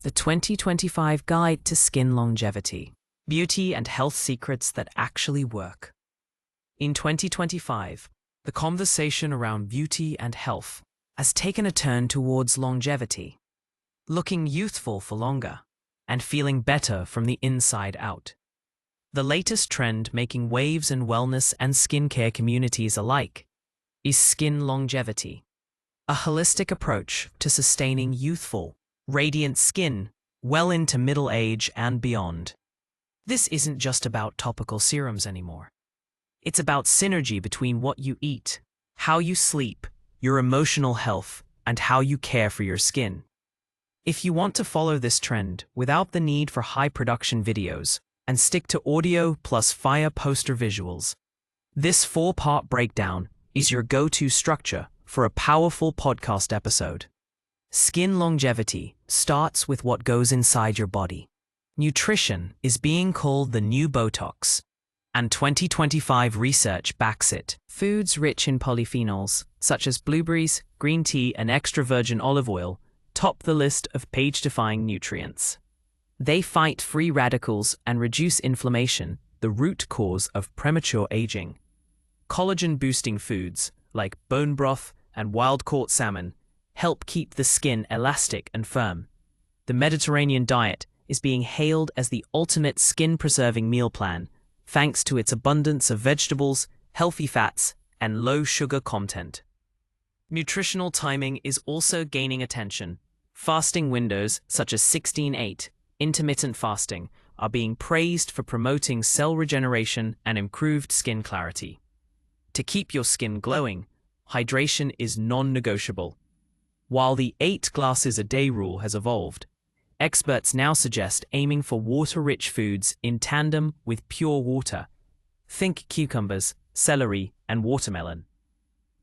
the 2025 Guide to Skin Longevity, Beauty and Health Secrets that Actually Work. In 2025, the conversation around beauty and health has taken a turn towards longevity, looking youthful for longer and feeling better from the inside out. The latest trend making waves in wellness and skincare communities alike is skin longevity, a holistic approach to sustaining youthful, radiant skin well into middle age and beyond. This isn't just about topical serums anymore. It's about synergy between what you eat, how you sleep, your emotional health, and how you care for your skin. If you want to follow this trend without the need for high-production videos and stick to audio plus fire poster visuals, this 4-part breakdown is your go-to structure for a powerful podcast episode. Skin longevity starts with what goes inside your body. Nutrition is being called the new Botox, and 2025 research backs it. Foods rich in polyphenols, such as blueberries, green tea, and extra virgin olive oil, top the list of page-defying nutrients. They fight free radicals and reduce inflammation, the root cause of premature aging. Collagen-boosting foods, like bone broth and wild-caught salmon, help keep the skin elastic and firm. The Mediterranean diet is being hailed as the ultimate skin-preserving meal plan, thanks to its abundance of vegetables, healthy fats, and low sugar content. Nutritional timing is also gaining attention. Fasting windows such as 16-8, intermittent fasting, are being praised for promoting cell regeneration and improved skin clarity. To keep your skin glowing, hydration is non-negotiable. While the 8 glasses a day rule has evolved, experts now suggest aiming for water-rich foods in tandem with pure water. Think cucumbers, celery, and watermelon.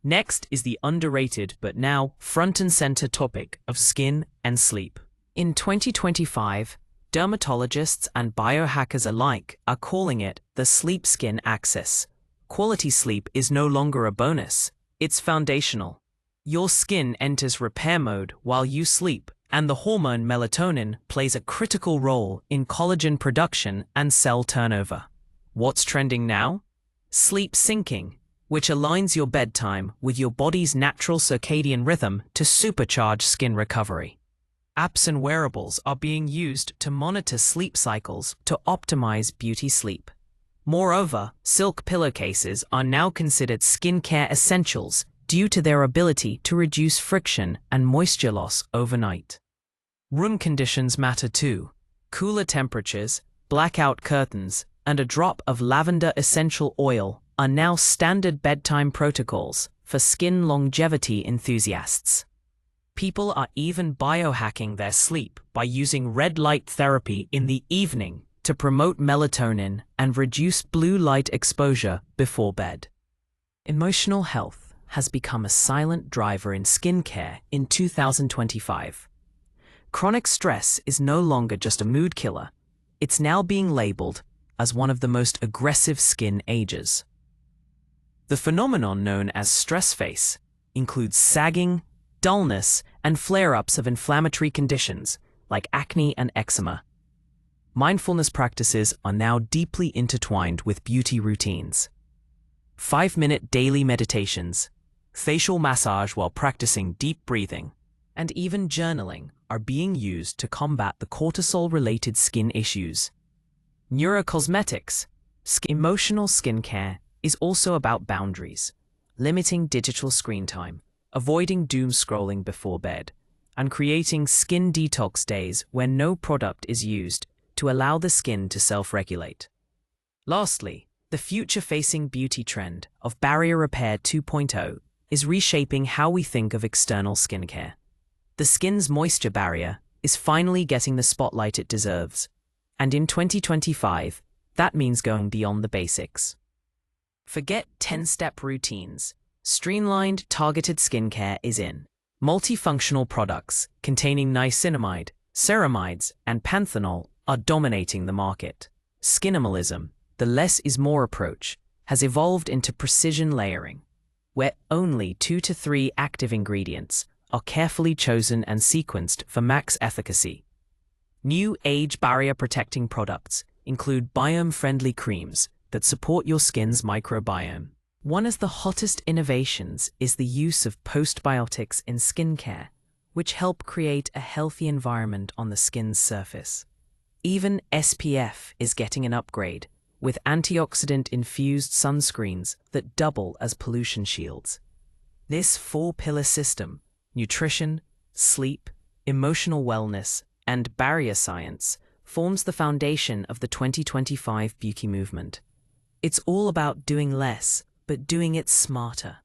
Next is the underrated but now front and center topic of skin and sleep. In 2025, dermatologists and biohackers alike are calling it the sleep-skin axis. Quality sleep is no longer a bonus, it's foundational. Your skin enters repair mode while you sleep, and the hormone melatonin plays a critical role in collagen production and cell turnover. What's trending now? Sleep syncing, which aligns your bedtime with your body's natural circadian rhythm to supercharge skin recovery. Apps and wearables are being used to monitor sleep cycles to optimize beauty sleep. Moreover, silk pillowcases are now considered skincare essentials due to their ability to reduce friction and moisture loss overnight. Room conditions matter too. Cooler temperatures, blackout curtains, and a drop of lavender essential oil are now standard bedtime protocols for skin longevity enthusiasts. People are even biohacking their sleep by using red light therapy in the evening to promote melatonin and reduce blue light exposure before bed. Emotional health has become a silent driver in skincare in 2025. Chronic stress is no longer just a mood killer, it's now being labeled as one of the most aggressive skin ages. The phenomenon known as stress face includes sagging, dullness, and flare-ups of inflammatory conditions like acne and eczema. Mindfulness practices are now deeply intertwined with beauty routines. 5-minute daily meditations, facial massage while practicing deep breathing, and even journaling are being used to combat the cortisol-related skin issues. Neurocosmetics, emotional skincare, is also about boundaries, limiting digital screen time, avoiding doom scrolling before bed, and creating skin detox days where no product is used to allow the skin to self-regulate. Lastly, the future-facing beauty trend of Barrier Repair 2.0 is reshaping how we think of external skincare. The skin's moisture barrier is finally getting the spotlight it deserves, and in 2025, that means going beyond the basics. Forget 10-step routines. Streamlined, targeted skincare is in. Multifunctional products containing niacinamide, ceramides, and panthenol are dominating the market. Skinimalism, the less is more approach, has evolved into precision layering, where only 2 to 3 active ingredients are carefully chosen and sequenced for max efficacy. New age barrier protecting products include biome-friendly creams that support your skin's microbiome. One of the hottest innovations is the use of postbiotics in skincare, which help create a healthy environment on the skin's surface. Even SPF is getting an upgrade, with antioxidant-infused sunscreens that double as pollution shields. This four-pillar system, nutrition, sleep, emotional wellness, and barrier science, forms the foundation of the 2025 beauty movement. It's all about doing less, but doing it smarter.